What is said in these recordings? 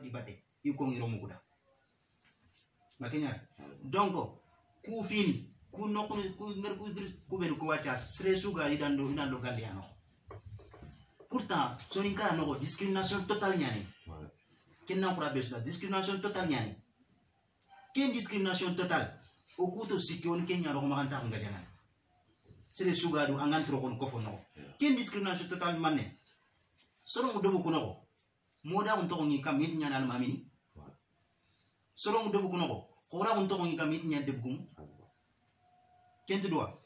di bate iko ngiro mukuda makenya donc ku fini ku nokku ku ngar ku ben ko wacha stressu ga idando galiano pourtant soni kara no discrimination totale nyani kenna ko rabes la discrimination totale nyani ken discrimination totale o kuto sikon kenya ro maganta ngajana stressu ga do angantro kon ko fono ken discrimination totale manne soro mu dobu kuno moda on to ngi kam mit nyana al mamini soro mu dobu kuno khora on to ngi kam mit nyana debgum kent doa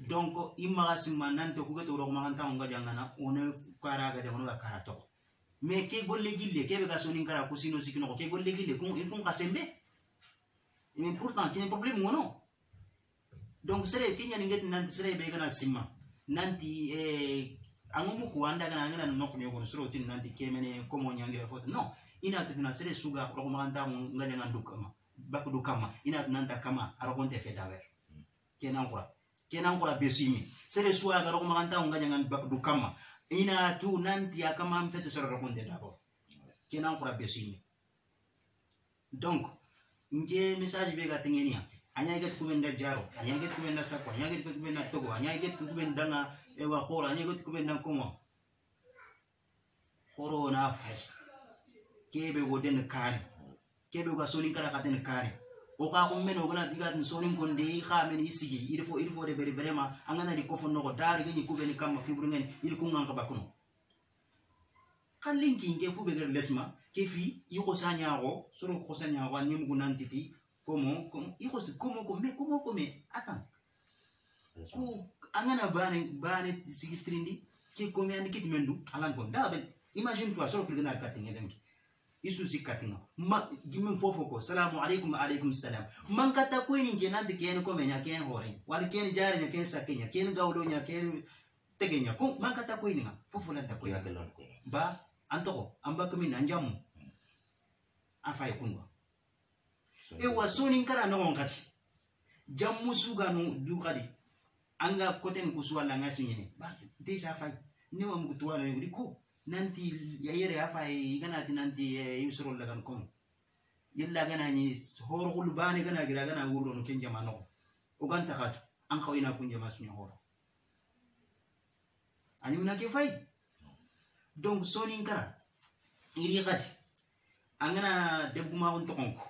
donc imma simman to ku gato ro maganta on gajana on kara ga de on ga kara to mais ke golle gille ke be ga soni kara ko sino sikino ke golle gille kun kasembe mais pourtant c'est un problème wono donc sere kenya ninget nanti sere be gana simma nanti angumu kuanda kana ngana no ko nyogo soro tin nanti kemene ko mo nyangira foto no ina tuna sere suga ro maganta ngale ngandukama baku dukama ina nanta kama arakonte fedawer kenan kura besimi sere suwa ga ro maganta ngale ngan baku dukama ina tu nanti akama mfete soro rakonte dabo kenan kura besimi donc nge message be ga tingenia anya get kubenda jaro anya get kubenda sako anya get kubenda togo anya get kubenda nga ewa khora anya get kubenda komo khoro na fay kebe goden kare kebe ga soni kara katen kare o ka ko meno gona diga tin soni konde kha men isigi il faut de beri vraiment angana di kofo noko dari gni kubeni kam fibru ngani il ko nganga bakuno kallinki nge fu be ger lesma kefi yiko sanyago soro ko sanyago ni mu gunantiti comment attends ko angana bane sigi trindi ke komi andi kit mendu alan ko da imagine toi soro fulgana katinga denki isu sikatinga ma gimin fofo ko salamu alaikum alaikum salam man kata ko ni kenan de ken ko menya ken hore wal ken jare nya ken sakenya ken gawdo nya ken tegenya ko man kata ko ni fofo lan ta ko ya ba antoko amba kami nanjamu afay kunwa e wasoni kara no ngati jammu suga no dukadi anga koten kuswala ngasi nyine basi deja fay ni wa mkutuwa na yuriko nanti yayere afay ganati nanti yusro lagan kom yalla gana ni horo kulbani gana gira gana wuro no kenja mano o ganta khatu an khawina kunja masunya horo ani munake fay donc soni kara iri gati angana debuma on tokonko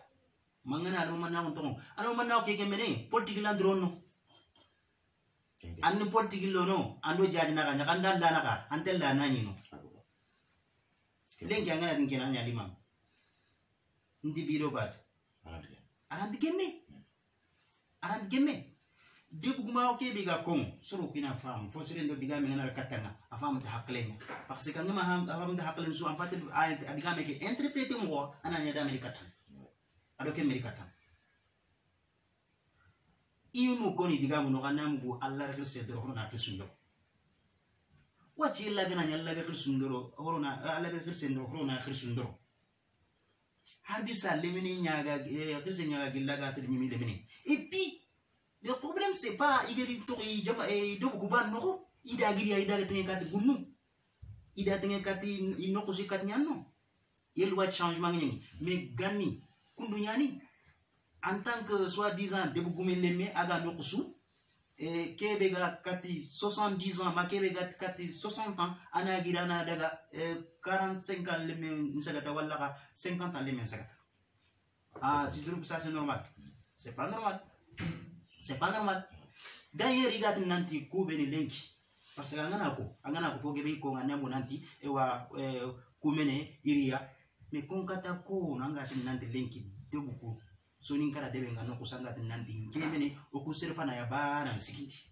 mangana alo manna on tokonko alo manna o keke mene politique la drono anni politique lo no ando jadi naka nyakanda la naka antel la nani no lengi angana din kenan nyali mam ndi biro bat arandi gemme debuma o kebe ga kon soro kina fam fo sere ndo diga me ngana katanga afam ta haklenya parce que ngama afam ta haklen su amfate diga me ke interpréter mo ananya da me katanga adoke me katanga imu koni diga mo no kanamgu alla rakil sedro hono na kisundo wati illa gana nyalla ga kisundo hono alla ga kisundo hono na kisundo habisa lemini nyaga kirse nyaga gillaga tedi nyimi lemini et puis le problème c'est pas igeri tori jama do kuban no ida giri ida tenga kat gunu ida tenga kat inoko sikat nyano il doit changement ngini mais gani kundu nyani en tant que soi-disant debu gumeleme aga no kusu et kebe ga kati 70 ans ma kebe ga kati 60 ans ana gira na daga 45 ans leme nsagata wala 50 ans leme nsagata ah tu trouves ça c'est normal? C'est pas normal d'ailleurs igat nanti ko beni lenki parce que angana ko fogebe ko ngana mo nanti ewa kumene iria me konkata ko nanga nanti lenki debuko so ninkara debe ngano ko sanga nanti ngemene o ko serfa na ya bana sikiti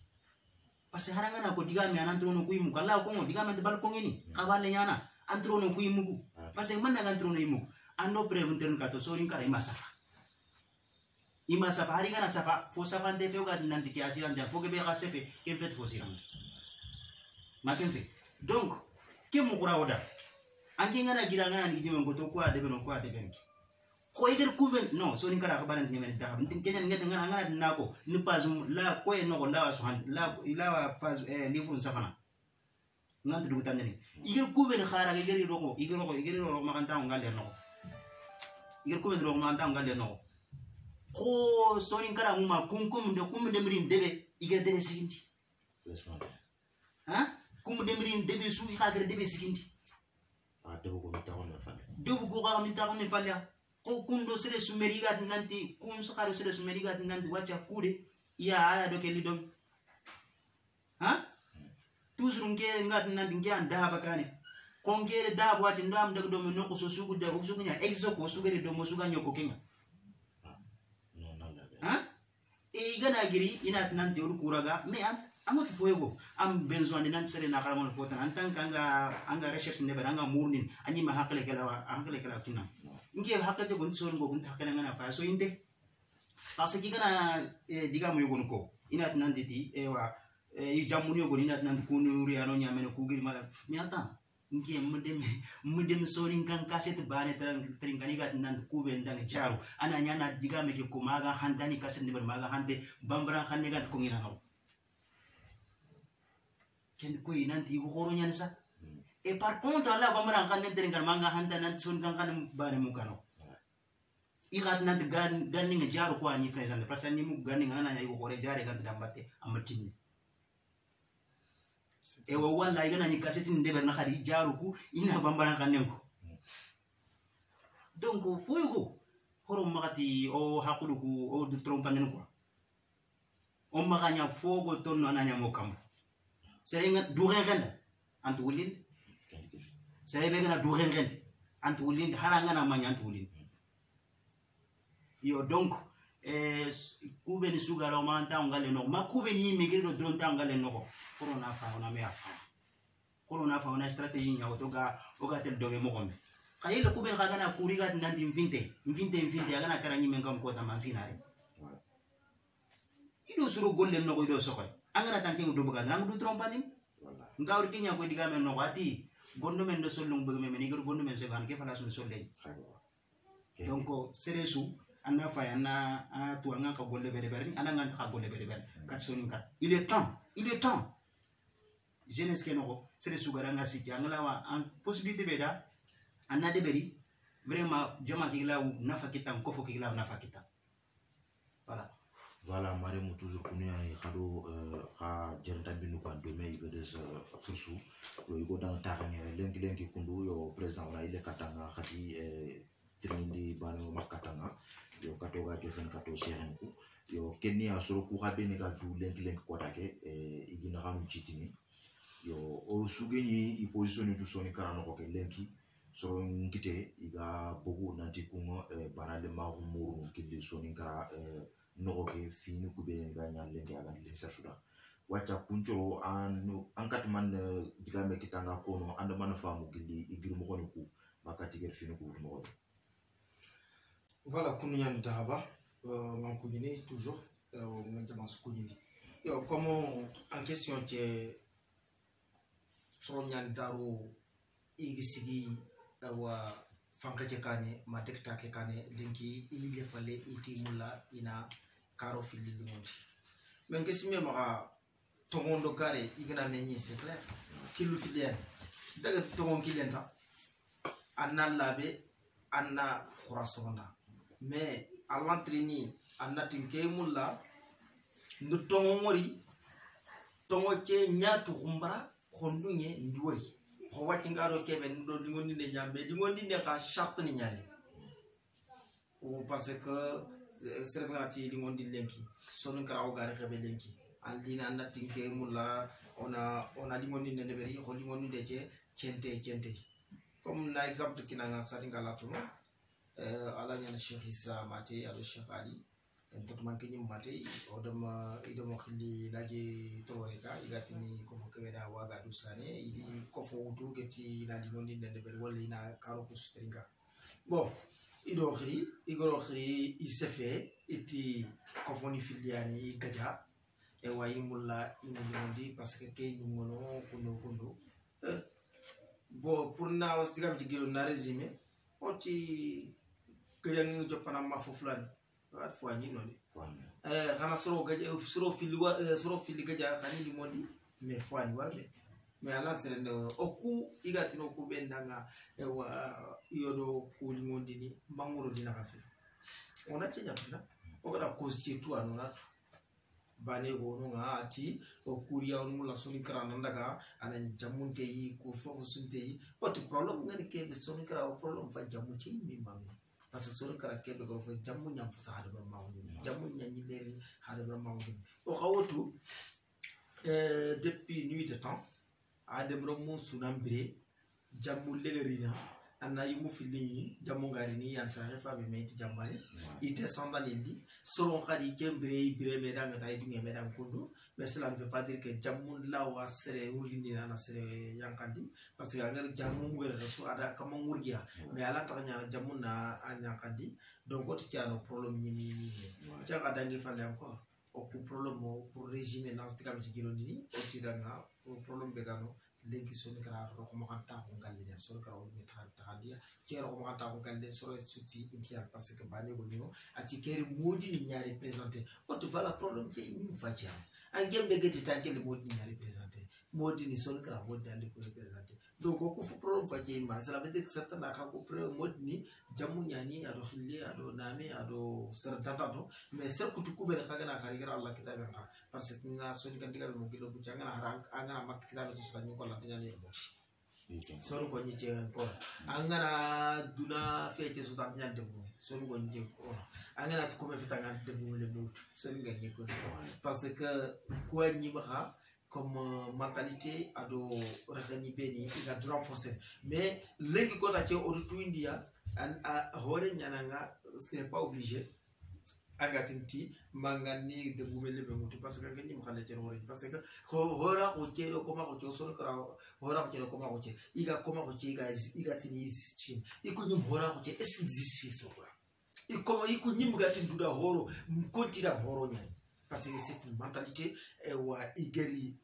parce que harangana ko diga mi anantro no kuimu kala ko ngo diga me bal ko ngini kabale nyana antro no kuimu parce que man na antro no imu ando preventer kato so ninkara ima safari gana safa fo safa nde fe ga nanti ki asiran da fo ke be ga sefe ke fet fo siran ma ken fe donc ke mo kura oda anki ngana gira ngana ni jime ngoto ko ade beno ko ade benki ko iger kuben no so ni kara ka baran ngene da ntin kenya ngata ngana nako ni pas la ko e no la so han la pas livre safana ngant du tan ni iger kuben khara ga geri roko iger roko ma kan ta ngale no igar ko ben ro ma anta ngale no ko soni kara muma kum de mirin debe igar debe sigindi ha kum de mirin debe su igar debe sigindi debo ko mi taxone falle debo ko ga mi taxone falle ko kundo sere sumeri ga nanti kun so xaro sere sumeri ga nanti wacha kude ya aya do ke lidom ha toujours nge ngat nanti nge anda bakane ko ngere da wati ndam dag do me no ko so sugu da ko sugu nya exoko sugere do mo suga nyoko kenga ha e gana giri ina nanti ur kuraga me amot foyego am besoin de nan sere na xaramon fotan en tant anga recherche ne beranga murnin anyi ma hakle kala kinna nge hakate gon so ngo gon hakala ngana fa so inde parce que gana diga mo yogon ko ina nan diti e wa e jamuni yogon ina nan ko nuri ano nyamene ko giri mala mi ata nge mudem so rin kan kaset bane trin kani ga nan ko be ndang jaru ana nyana diga me ko maga handani kaset ne ber maga hande bambara xanne ga ko ngina no ken ko inanti ko horo nyan sa et par contre Allah bamara kan nen teren manga handa nan sun kan bane mukano igat nan ganni nga jaru ko ani present parce que ni mu ganni nga na ko hore jare kan dambate amatin e wo walla igana ni kasetin de berna khadi jaru ku ina bambara kan nen ko donc foygo horo magati o hakulu ku o du trompanen ko o maganya fogo tonno ananya mokam seringa duren renda antu wulin serebe gana duren renda antu wulin haranga na manya antu wulin yo donc kube ni suga lo manta ngale no ma kube ni migiri do dron ta ngale no corona fa ona me afa corona fa ona strategie nya otoga oga tel dobe mo gombe khayelo kube khagana kuriga nandi mvinte agana karanyi mengam ko ta manfinare ido suru golle no ko ido sokoy angana tanke ngudo buga nang du trompani ngawri kinya ko diga men no wati gondo men do solung buga men ni gondo men se gan ke fala sun solle donc seresu anna fa anna tu anga ka golle bere bere anna ngan ka golle bere bere kat sonin kat il est temps jeunesse ke no seresu garanga siki angala wa en possibilité beda anna de beri vraiment jama ki la nafa kitam ko fo ki la nafa kitam voilà maremu toujours kunu ya khado kha jerta binu kwa dome ibedes khirsu yo igo dan taxane lenki kundu yo president wala ile katanga khati tirindi bano makatanga yo katoga jofen kato serenku yo kenni asoro ku habeni ga du lenki kotake igina xanu citini yo o sugeni i position du soni karano ko ke lenki so ngite iga bogu nanti kuma barale ma muru kidi soni kara no ke fini kube nga nyalenge aga le sasuda wacha kuncho an katman digame kitanga kono anda mana famu gili igiru mo kono ku makati ger fini ku mo voilà kunu nyam dahaba ngam ko ni toujours ngam jama su ni yo comment en question tie so nyan daru igisigi wa fanka je kane ma tekta ke kane linki ile fale iti mulla ina karo fili lungondi men kesime maka tongondo kare igna menyi c'est clair kilu filien daga tongon kilenta anna labe anna khurasonda mais à l'entraîner anna tinke mulla ndu tongo mori tongo che nyatu kumbara khondunye ndiwori ko wacci ngaro kebe ndo lingondi ne nyambe lingondi ne ka charte ni nyane ou parce que serengati lingondi lenki sonu karaw gare kebe lenki andina anda tinke mulla ona lingondi ne beri ko lingondi de cente comme na exemple kinanga salinga latuno ala nyana Cheikh Issa Mate alo Cheikh Ali en man kenyim mate odama idamo khili laje toreka igatini ko kebeda waga dusane idi ko fo wutu geti na lingondi ne beri wala ina karo ko stringa bon igoro khiri isefe iti ko foni filiani gaja e wayi mulla ina lingondi parce que kay ngono kundo bon pour na wastigam ci gelo na résumé oti kayang jopana ma fofulani wa fwani noni xana soro gaja soro fili gaja xani limondi mais fwani warbe mais ala tsere no oku igatino ku bendanga wa yodo ku limondini mangoro dina kafe ona chenya tuna ogada constitute anonatu bane gono nga ati okuria on la soni krana ndaga ana jamunte yi ko fofo sunte yi but problem ngani ke soni kra problem fa jamuche mi mami parce que soni kra ke be ko fa jamu nyam fa hada ba mawni jamu nyanyi leri hada ba mawni o xawotu depuis nuit de temps adem romo sunambre jamu legerina anna yimu filini jamu garini yan sa refa be meti jambare ite sanda lindi soron khadi kembre bire medam tay dunge medam kundu mais cela ne veut pas dire que jamu la wa sere urindi na sere yankandi parce que agar jamu ngere so ada kama ngurgia mais ala ta nyana jamu na anyankandi donc oti tiano problème ni tiaka dangi fande encore au problème pour régimer dans ce cas de girondini oti danga problème begano lenki soni kara roko makanta ko galle den soni kara woni taxandia kero ko makanta ko galle soro suti intial parce que bane go ñoo ati keri modi ni ñaari présenter auto voilà problème ci ñu fa ci am gembe geti tankel modi ni ñaari présenter modi ni soni kara woni dal ko présenter donc ko fu problème fa ci ma cela veut dire que certains na ko modi ni jamu ñani ado xilli ado nami ado certains mais ser ko ku be ka na xari gara Allah kitabe ka parce que nga soni kan digal mo gilo bu jangana haran angana mak kitabe to sala ñu ko la tanyani moti sonu ko ñi ci ko angana duna fete so tan ñande bu sonu ko ñi ko angana ko me fita ngant de bu le mot sonu nga ñi ko parce que ko ñi ba comme mentalité ado rexani beni iga renforcer mais legi ko ta ci auto india an hore ñananga ce n'est pas obligé agatinti mangani de bumele be mutu parce que ngani mo xale ci hore parce que hora ko ci ko ma ko ci sonu kra hora ko ci ko ma ko ci iga ko ma ko ci iga tini istin iko ñum hora ko ci est-ce existe so quoi iko ñim gatin duda horo kontira horo ñan parce que c'est une mentalité wa igeri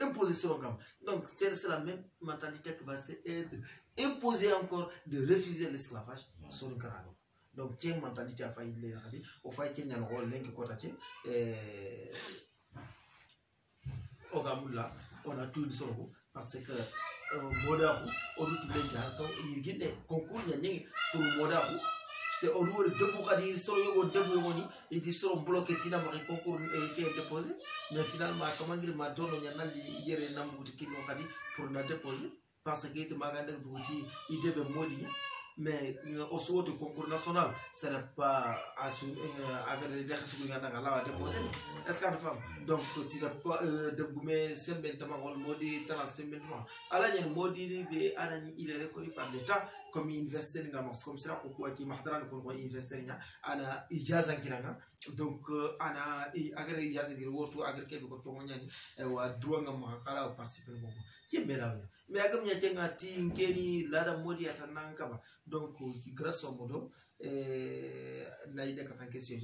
imposer sur le donc c'est la même mentalité qui va être imposée encore de refuser l'esclavage sur le carreau donc tiens mentalité a failli les radi au fait qu'il y a un rôle lenki kota ci ogamula on a tout une sorte parce que modahu odutu lenki harto yiginde concours ñi pour modahu c'est au lieu de déboucher sur le débouilloni et de sur bloquer tina ma concours et faire déposer mais finalement comment dire ma donne y a nali yere na mbuti kino kadi pour na déposer parce que te maganda mbuti idée de modi mais au soit de concours national ça n'est pas avec les gens qui ngana la déposer est-ce que femme donc tu n'as pas de boumer sembentama wol modi tala sembentama ala ñen modi be anani il est reconnu par l'état comme investir ngam comme ça ko ko ci mahdaran ko investir nya ana ijaza kiranga donc ana agre ijaza ngir wotu agre kebe ko to ñani wa droit ngam kala participer ko ci belaw mais agam nya ci ngati ngeni lada modi atananga ba donc grâce au modo na ide ka tan question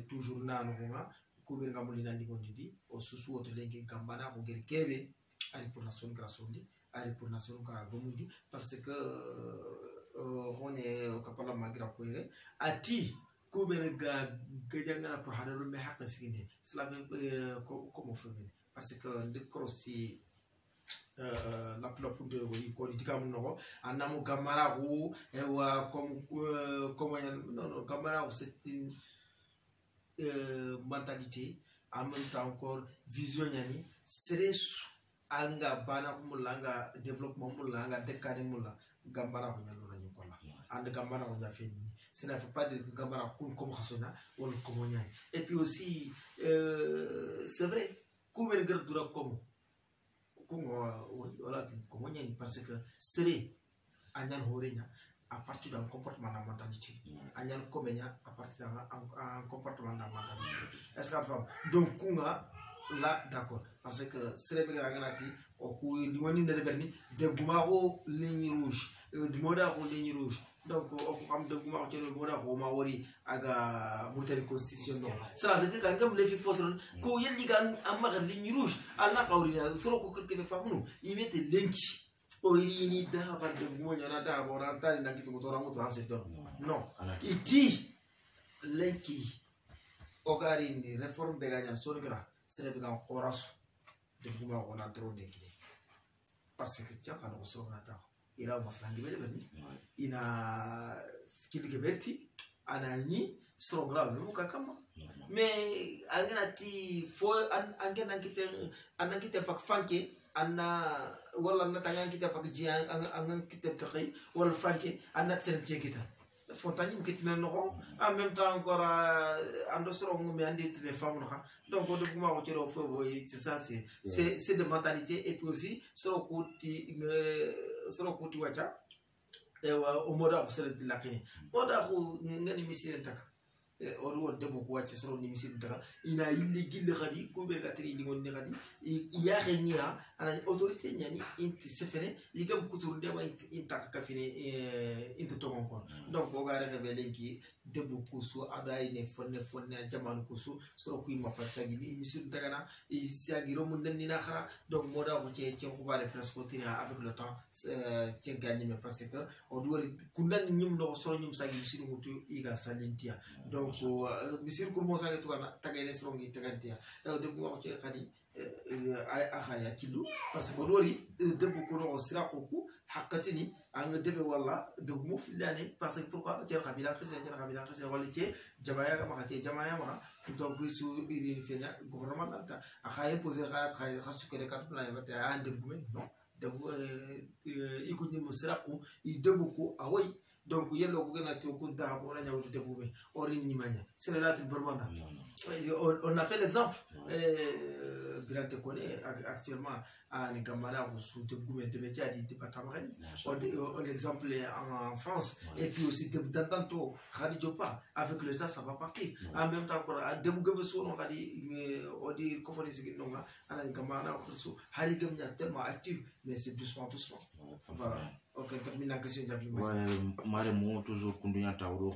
toujours na no nga ko be ngam lina ndi gondidi o susu woto lengi gambana ko gir kebe ari pour la son grâce on ari pour nation ka gomundi parce que on est capable magra koire ati ko be ga gajanga pour hadalu me hakka siginde cela veut comme femelle parce que de crossi la plupart de ko dikam no anamu gamara ko e wa comme non gamara c'est une mentalité en même temps encore vision yani serait anga bana mulanga développement mulanga dekane mulla gambara ko nyalo la ñukola and gambara ko jafé ce ne fait pas dire que gambara ko comme khasona wala ko ñay et puis aussi c'est vrai ko be gar dura comme wala tin ko ñay parce que c'est anyan horenya à partir d'un comportement de mentalité anyan komenya à partir d'un comportement de mentalité est-ce que donc kunga là d'accord parce que c'est bien ganati o ku limoni ndele berni de gumako ligne rouge de moda ko ligne rouge donc o ko am de gumako ci moda ko ma wori aga mutari constitution non cela veut dire que ngam le fi fosron ko yelli ga am ma ligne rouge alla qawri soro ko kirke be famunu imete lenki o yini da ba de gumonya na da bo ran tani nanki to tora mo transitor non iti lenki o gari ni réforme be gagnan soro gra sere be gan korasu de guma wona drone kile parce que tiens quand on sort nata il a maslangi bele bani ina kili berti anani soro grave mu kakama mais anganati fo angena kite fak fanke anna wala na tanga kite fak ji angan kite taqi wala fanke anna tsen kita fontani mkitina no en même temps encore ando soro ngumi andi très femme no donc on doit voir que fo ça c'est de mentalité et puis aussi soro kuti wacha o moda ko sele de la kini moda ko ngani misile taka o debo ko wacce soro ni misile taka ina yilli gille khadi ko be gatri li ngoni khadi ya khenia ana autorité nyani inti sefene yigam kutur ndema inta ka fini inta to kon donc o ga rebe lenki debo kusu ada ine fonne jamanu kusu soro ko ma fa sagidi misile taka na isagiro mun den na khara donc moda ko ci ko bare presque tina avec le temps ci gagner mais parce que o doit kundan nyum no soro nyum sagi misile mutu iga salintia donc misir kurmo sage to kana tagayle srongi tagantia de bu wax ci khadi akhaya kilu parce que dori de bu ko no sira ko hakatini ang debe wala de mu filane parce que pourquoi ci khabila khise wala ci jamaya ma ci jamaya ma donc su iri fenya gouvernement ta akhaya poser khaya khasu ke de kat plan ba ta ande bu non de bu iko ni musira ko i de bu ko awai donc yello ko gëna to ko da ko la ñawdu debube ori ni manya c'est la burmanda on a fait l'exemple Birante connaît actuellement à Nikamala ou sous Deboume de Bétia du département on exemple en France et puis aussi d'Antanto Khadidjopa avec le temps ça va partir en même temps Deboume so on va dire on dit qu'on fait ce non à Nikamala ou sous Harigam tellement actif mais c'est doucement voilà. Ok, termine la question d'Abdi. Ouais, moi toujours conduit à Tauro,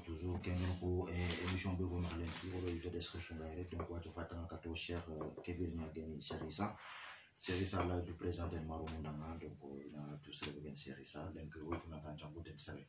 toujours qu'on émission de Gomarlen, pour le description direct, donc on va faire un cadeau cher Kevin Nagani Charissa. Charissa là du président de Maromundanga, donc on a tous les bien Charissa, donc on a un jambo d'extrait.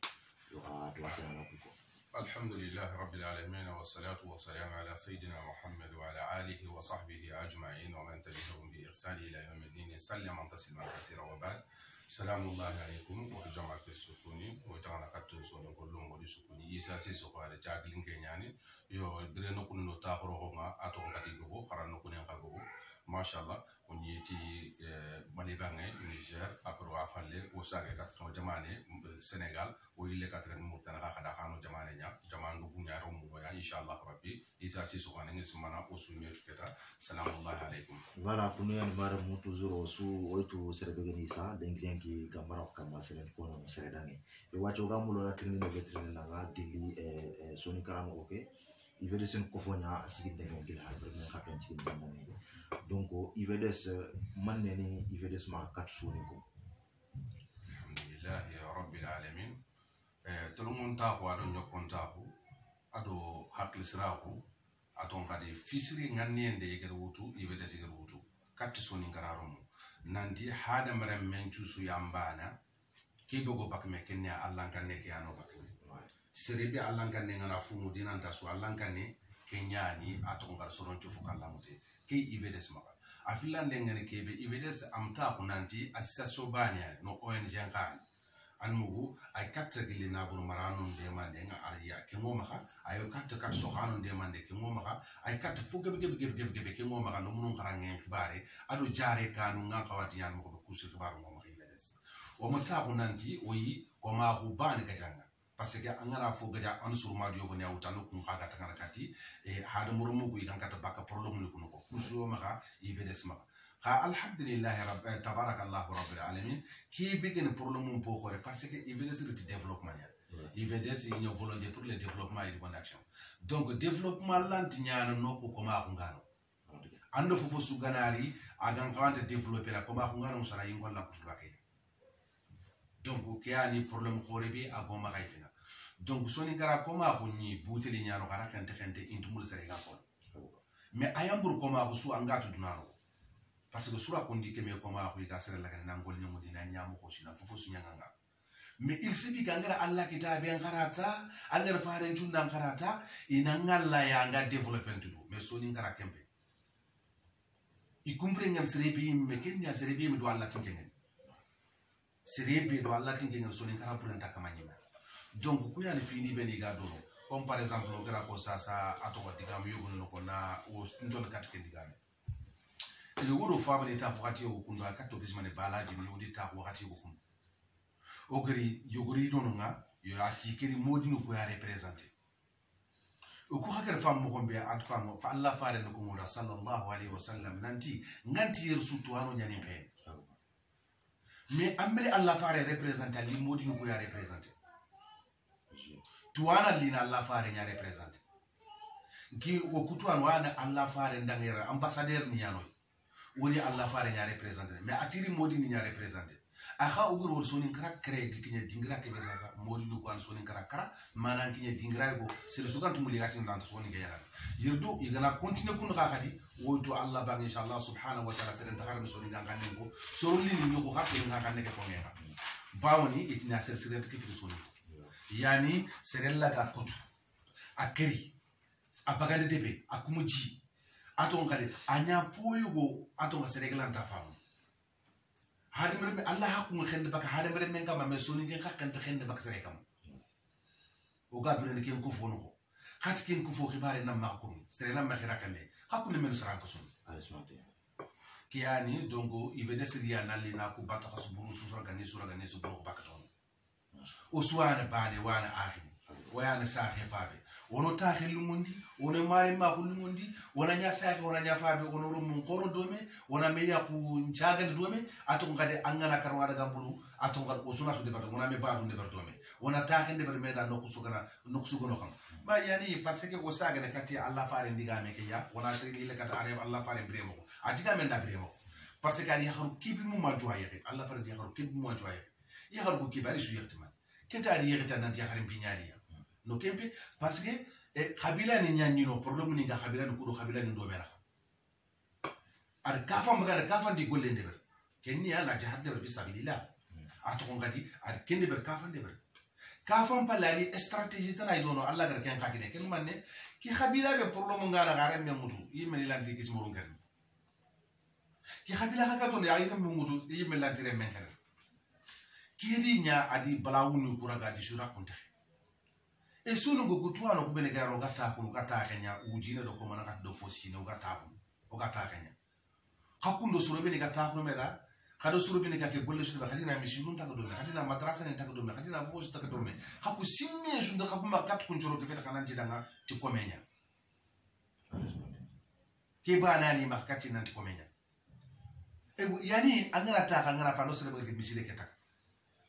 Il y aura trois séances à Pico. الحمد لله رب العالمين والصلاة والسلام على سيدنا محمد وعلى آله وصحبه أجمعين ومن تبعهم بإحسان إلى يوم الدين سلم تسليما كثيرا وبعد السلام الله عليكم وجماعة السكوني وجماعة كتوسون كلهم ودسكوني يساسي سكوا الجاهلين كنياني يو برينو كنو تاخروهما أتون كتيجو خرانو كنيان كابو ما شاء الله ونيتي ماليبانغ نيجر أبرو أفعله وساق كتكون جماعة السنغال ويلي كتكون مرتنا كذا كانوا جماعة جماعة نبونيا رومويا إن شاء الله ربي يساسي سكوا نسمعنا وسمير كذا السلام الله عليكم. Voilà, pour nous, on va toujours sous oito cerebrenisa, dengi gamara kama selen kono seredangi. E wacho gamulo na trini na vetrine na ga dili soni karamo oke. Ivedes kofonya siginde ngil harbre na kapen chikin ngani. Donc ivedes maneni ivedes ma kat soni ko. Alhamdulillah ya rabbil alamin. Tolumon ta ko ado nyokonta ko ado haklisra ko aton kadi fisiri ngannende yegere wutu ivedes yegere wutu. Kat soni ngararomo. Nanti hada merem mencusu yambana kibogo bakme kenya allankane ke ano bakme seribe allankane ngana fumu dinanta su allankane kenya ni atongar soron tufu kalamute ki ivedes maka afilande ngene kebe ivedes amta kunanti assasio bania no ONG kan anmugu ay katta gili na buru marano de mande nga ariya ke ngomaka ayo katta kat sohano de mande ke ngomaka ay katta fu gebe ke ngomaka no munun karange bare adu jare kanu nga kawati yan mo ko kusu baru ngomaka ivedes o mata kunanti oyi ko ma hu bani kajanga parce que angara fu gaja an surma dio ko nyawta no kun kaga takana kati e hada murumu ko igan kata baka problème ko ko kusu maka ivedes maka alhamdulillah rabb tabarakallah rabbil alamin qui begin problème pour coré parce que il veut dire développement il veut dire une volonté pour le développement et bonne action donc développement lent ñana noko ko ma ngano ando fofo su ganari agan kawante développer la ko ma ngano musala yingolla ko sulake donc kiani problème coré bi agoma kayfina donc soni gara ko ma ko ni buteli ñano kara kante intumul serega ko mais ayambur ko ma ko su angatu dunaro parce que sura kondi keme ko ma ko ga sere la kan nangol nyamo dina nyamo ko sina fofo su nyanga mais il suffit kangara Allah kitabe en karata angara faare tunda karata ina ngalla ya nga development du mais so ni ngara kembe i comprendre serebe me kenya serebe me do Allah tingengen serebe do Allah tingengen sonin kara burenta kamanyima donc ku yana fini be ni ga do comme par exemple o gara ko sasa ato digam yugo no ko na o ndon katke digame e wodo family ta fati o kundo akato kismane balaji ni odi ta wakati ko kundo o gari yogori do nga yo ati kiri modino ko ya representer o ko hakere fam mo gombe atfa mo fa Allah faare no ko mo sallallahu alaihi wasallam nanti nganti yersutu ano nyani be mais amre Allah faare representer li modino ko ya representer tuana lina Allah faare nya representer ki o kutuan wana Allah faare ndangera ambassadeur ni yanoy woni Allah faare nya representer mais atiri modini nya representer aha ugur wor sonin kara kre gikinya dingra ke besasa modini ko an sonin kara kara manan kinya dingra go sel sukan tumuli gatin dan sonin ga yara yirdo igana continue kun khakati wonto Allah bang inshallah subhanahu wa ta'ala seren takar sonin ga kan ko sorli ni ko hakki nga kan ne ko ngena bawoni itina sel seren ke fi sonin yani serella ga kotu akeri apagande debe akumuji aton kade anya poyugo aton sereglan ta fam hadimre Allah hakku xende baka hadimre men kama me soni ngi xakante xende baka serekam o ga binen ken ko fono ko xat ken ko fo xibare nam ma ko sere nam ma xirakande hakku ne men saran ko son kiani dongo ivede siria nalina ko bata khasburu sura gani su bro baka ton o suwana bane wana ahini wayana saxe fabe wono taxe lumundi wono mare ma lumundi wona nya saxe wona nya fabe wono rum qoro dome wona meya ku nchaga dome ato ngade angana karwa daga bulu ato ngal o suna su de bato wona me baatu de bato dome wona taxe de me da nokku sugana xam ba yani parce que o saga ne kati Allah faare ndiga me ke ya wona tagi ile kata are Allah faare bremo adiga men da bremo parce que ali haru kibi mu ma joye Allah faare di haru kibi mu ma joye ya haru kibari su yaktima ketari yegta nan ya harim binyariya no kempe parce que khabila ni nyanyi no problème ni ga khabila ni kudo khabila ni do mera ar kafa magara kafa ndi golle ndeber kenni ala jahad de bisabilillah ato ngadi ar kende ber kafa ndeber kafa palali stratégie tan ay dono Allah gar ken khakine ken manne ki khabila be problème ngara gare me mutu yimeli lanti kis muru ngar ki khabila ka to ya yimel mutu yimel lanti re men kar kiri nya adi balawunu kuraga di sura kunte e sunu go kutuano kubene garo gata kunu gata kenya ujine do ko manaka do fosine o gata kenya hakundo surobeni gata kunu meda kado surobeni kake golle suru khadina mishinun ta do me khadina madrasa ne ta do me khadina fos ta do me haku simme junda khakuma kat kun joro ke feta kananti danga ti komenya ke bana ni makati nan ti komenya e yani angana ta angana fa no sere ke misile ke ta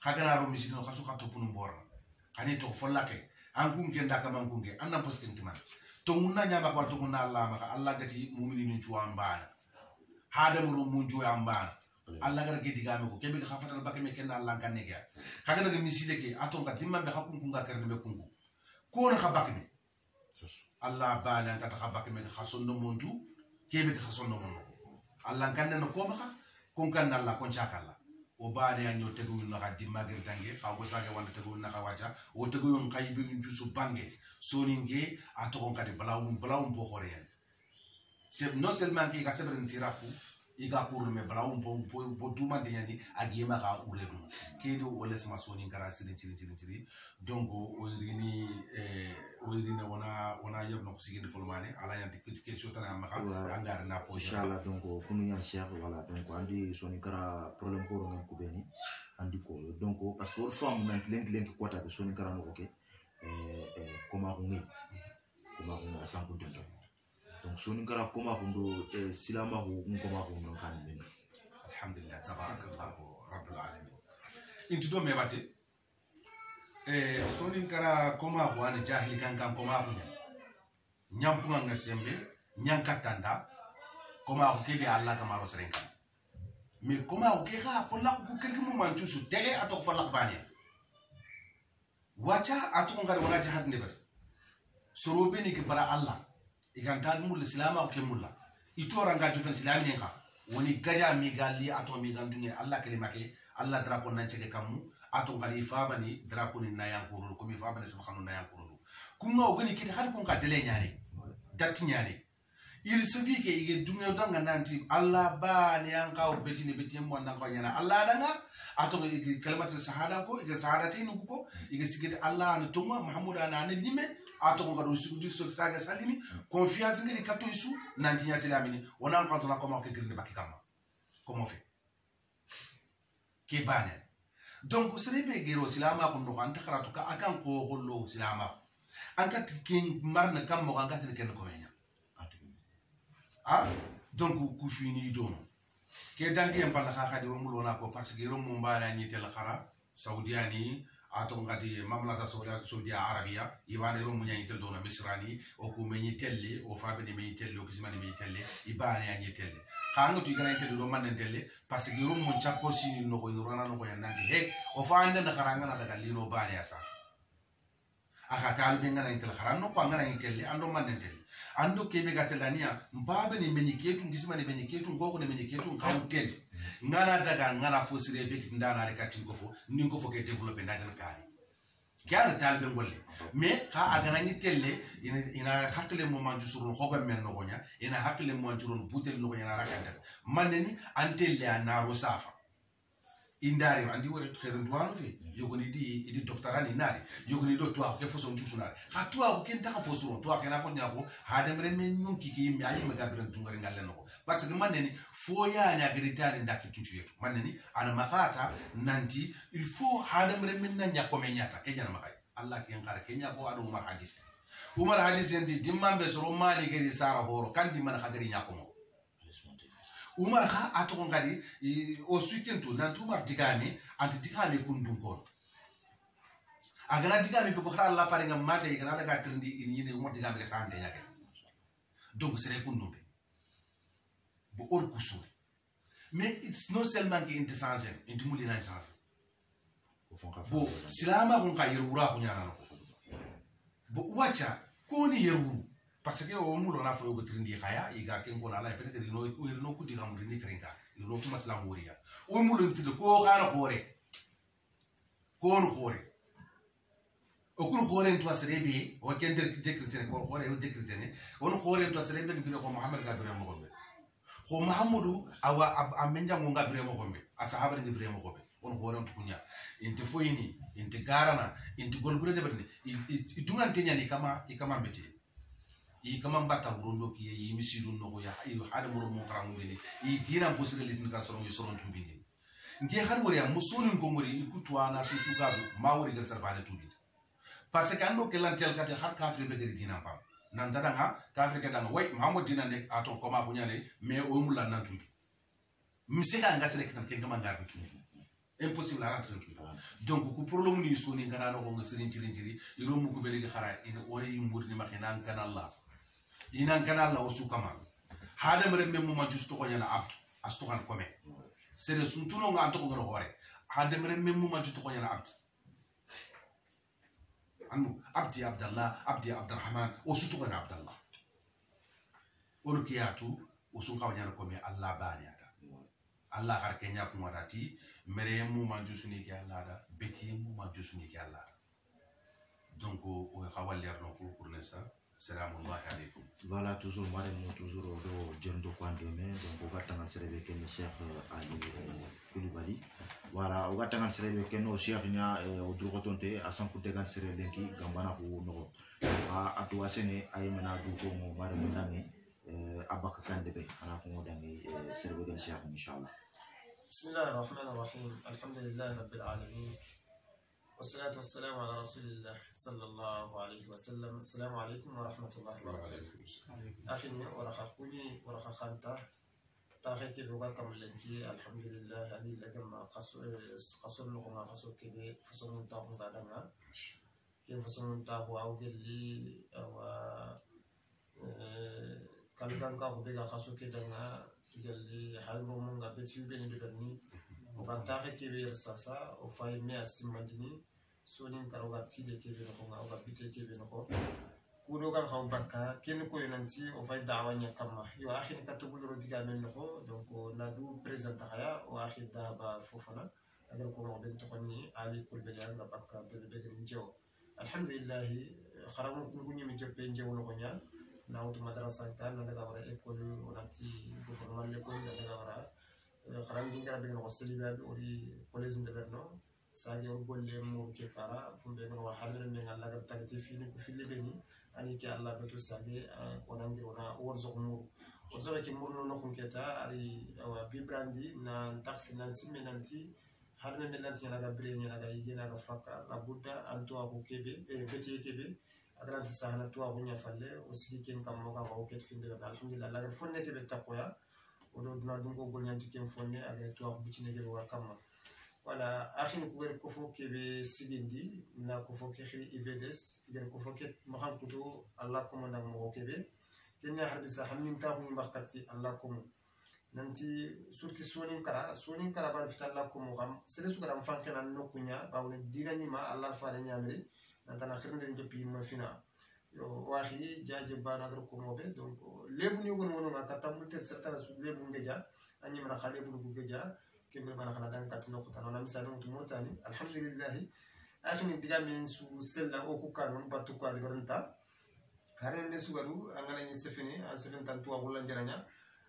khagana ro misile no khasu khato punu mbora kani to follake angunge ndaka mangunge anna poske ntiman to munna nyama kwa to munna Allah maka Allah gati mu'mini ni chuwa mbana hadam ru munju ya mbana Allah gara gedi game ko kebe khafata bakke me ken Allah kan nega kaga na misile ke aton ka dimman be hakun kunga kerne be kungu ko na khabakme Allah bana ka ta khabakme khason no muntu kebe khason no muntu Allah kan no ko maka kon kan Allah kon chakalla o baane anyo tegu no gaddi magir dange xaw sage wanda tegu na xawaja o tegu yon kay bi ñu su bange soninge ato kadi balawum bo xore yan c'est non seulement ki ka sebren tiraku iga pour me balawum bo duma de yani agiyema ka uredu kedo wala sama sonin kara silin ciri donc o irini wana yeb no ko sigindi folmane ala yanti question tan am ka andar na po inshallah donc kunu yan cheikh voilà donc andi sonin kara problème ko ngam ko beni andi ko donc parce que forme ment lenk ko ta sonin kara no ke comment on est à 100%. Donc sonin kara comment on do silama ko comment on no kan ben alhamdulillah tabarakallah rabbil alamin intu do me batte sonin kara koma ko an jahili kan koma ko nyampu nga sembe nyankatanda koma ko kebe Allah ka maro serenka mais koma ko ke ha fo la ko kerki mu manchu su tege atok fa la bani wacha atok ngare wala jahad ne ber soro beni ke bara Allah iganta mul islam ko ke mulla itora nga jufen islam ne ka woni gaja mi galli ato mi gandunge Allah kelima ke Allah drapo nan cege kamu ato ngari fabani drapo ni nayan kurulu ko mi fabani subhanahu nayan kurulu kunga ogani kiti hadi kun ka dele nyaare datti nyaare il suffit que il dunga danga nanti Allah ba ni anka betini mo ndanko nyana Allah danga ato kalimat shahada ko ige shahadatin ko ige sigete Allah na tuma Muhammad ana ne bime ato ngado sujud so saga salini confiance ngi kato isu nanti nya silamini wona ko to na ko ma ke grinde bakikama comment fait ke bane donc serebe gero silama ko no anta karatu ka akan ko gollo silama anka kin marna kam mo anka tin ken ko menya donc ku fini dono ke dangi en pala khadi wo mulona ko parce que rom mbara ni tel khara saudiani ato ngadi mamlaka saudi arabia ibane rom nyani tel dono misrani o ko meni telle o fabe ni meni telle o kismani meni telle ibane ya ni telle khanga tu igana telle do man telle parce que rom mon chakko si no ko rana no ko yanandi he o faande na kharanga na daga lino bane asa aka talbe ngana intel kharanno ko ngana intelle ando man telle ando kebe gatelania mbabe ni meniketu ngisima ni meniketu ngoko ni meniketu ngautel ngana daga ngana fosire be ndana re kati ngofo ni ngofo ke developper ndaden kari kyana talbe ngolle mais ha agana ni telle ina hakle mo manju surun hoga men no gonya ina hakle mo manjurun butel no gonya rakanta maneni antelle anaro safa indari andi wore khairu duwanu fi yogoni di doctorani nari yogoni do tuwa ke foso nchusunari ha tuwa ko ken ta foso tuwa ke na ko nyako ha dem ren men nyum kiki mi ayi me gabiran tungare ngalle no parce que maneni fo ya nya gritani ndaki tutu yetu maneni ana makata nanti il faut ha dem ren men nya ko me nyata ke nyana makay allah ke ngara ke nya ko adu umar hadis ndi dimambe soro mali gari sara horo kandi man khagari nya ko mo umar ha ato ngadi o suikentu nanti umar digami anti digami kundum ko agana digami be ko khara Allah fare ngam mate igana daga trindi ini umar digami ke sante yake donc c'est kundum be bo or kusu mais it's not seulement que inte sanse inte muli na sanse bo silama ko ka yerura ko nyana ko bo wacha ko ni yeruru parce que o mulo na fo yo trindi khaya iga ken ko la peut-être no ku diga mu ni trinka no kuma salam woriya o mulo nti ko khana khore ko no khore o kun khore to asrebe o ken der chrétien ko khore o chrétien on khore to asrebe bi ko muhammad gabriel mo gombe ko muhammadu awa amenja mo gabriel mo gombe asahaba ni gabriel mo gombe on khore on tukunya inte foyini inte garana inte golbure de berne idungan tenya ni kama mbeti i kama mbata burondo ki yi misidu no ya i hada muro mo karamu ni i dina posire litin ka soron soron tumbini nge har wori am musoni ko ngori ikutwa na su sugadu ma wori gar sarbane tubi parce que ando ke lantel kate har kafre be gari dina pam nan dada nga kafre ke danga way mahamud dina nek ato ko ma ko nyane mais o mulla nan tubi misika nga sele kitan ke ngama ngar tubi impossible à rentrer tubi donc ku problème ni soni ngana no ko ngasirin cirin iro mu ko be legi khara ina ori murni makina kan Allah inan kana la osu kama hada mere mem mo justo ko nyana abdu asto kan kome sere suntuno nga anto ko ngoro hore hada mere mem mo justo ko nyana abdu anu abdi abdallah abdi abdurrahman osu to kana abdallah orkiyatu osu ka nyana kome allah bani ata allah har kenya ko wadati mere mo justo ni ke allah da beti mo justo ni ke allah donc o xawaler no pour l'instant. Salam alaikum. Voilà, toujours moi toujours au Djendo Kwandeme, donc on va t'en servir avec le chef Ali Koulibaly. Voilà, on va t'en servir avec le chef Nia au Drogotonte, à 100 coups de gants serrés lenki, Gambana pour nous. À toi, Séné, à Yemena, Douko, Madame Mendane, Abaka Kandebe, à la Komodane, servir le chef, Inch'Allah. Bismillah ar-Rahman ar-Rahim, Alhamdulillah, Rabbil Alamin. والصلاة والسلام على رسول الله صلى الله عليه وسلم. السلام عليكم ورحمة الله وبركاته. أخيني ورخاكوني ورخاخانتا تاخيتي بوغا كاملنجي الحمد لله هذه لكما خاصو نغما خاصو كبير فصو منتاهو غادانا كيف فصو منتاهو أوغل لي أو كان كاهو بيغا خاصو كدانا قال لي حالبو مونغا بيتيو بيني بيغني وكان تاخيتي بير ساسا وفاي مي أسيماندني sonin karoga tide kebe no nga oga bite kebe no ko kudo kan xaw bakka ken ko yonanti o fay dawanya kama yo akhini katubul ro diga men no ko donc na du present haya o akhid daba fofana agar ko mo ben to xoni ali kul be nga bakka be be ni jew alhamdulillah kharamu ko nguni mi joppe jew no ko nya nawtu madrasa kan na daga wara école onati gouvernement l'école na daga wara xaram gi ngara begen ko seliba bi ori collège de berno sage o golle mo ke kara fumbe no halere me ngalla ga tagti fini ko fille beni ani ke Allah beto sage ko nangiro na worzo mo worzo ke murno no keta ari wa bibrandi na taxi na simenanti harne melanti na ga brenya na ga yigena ga fakka la budda anto ko kebe beti kebe agranti sahana to ko nya falle o sigi ken kam mo ga ko ket finde alhamdulillah la fonne kebe takoya o do dina dum ko golnyanti ken fonne agre to ko bucine kebe wa kamma wala akhin ko gere ko fo kebe sigindi na ko fo ke khiri ivds gere ko fo ket mo xam kuto Allah ko mo ndak mo kebe ken ya harbi sa hammin ta ko mbakati Allah ko mo nanti surti sonin kara ban fitalla ko mo xam sere su garam fankena no kunya bawle dinani ma Allah faare nyamri nantana khirnde ngepi mo fina yo waxi jaaje bana gar ko mobe donc lebu ni won wono ka tambul tel certains su lebu ngeja anyi mara khale bu gu geja kembe bana khana dan katino ko tan on misano to murtani alhamdulillah akhini digamen su sella o ku karon batu ko alberanta harende su garu angana ni sefini an sefin tan to wala jaranya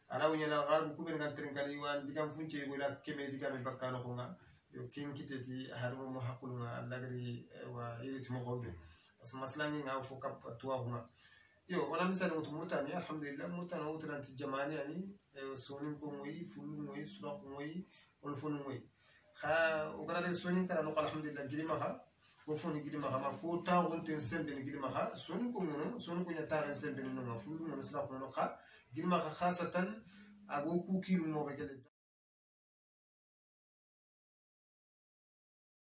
ala woni la garbu ku ben gantirin kali wan digam funce wala keme digam bakkano ko nga yo kin kiteti haru mo hakulunga lagari wa irit mo hobe as maslangi nga fu kap tuwa huma yo wala misal to murtani alhamdulillah murtana utranti jamani ani sonin ko moyi fulu moyi sura ko moyi wala fonu moyi kha o garale sonin kara no alhamdulillah gilima ha ko fonu gilima ha ma ko ta wonte sembe ni gilima ha sonin ko mono sonin ko nyata ren sembe ni no fulu mo sura ko no kha gilima ha khasatan ago ku kilu mo be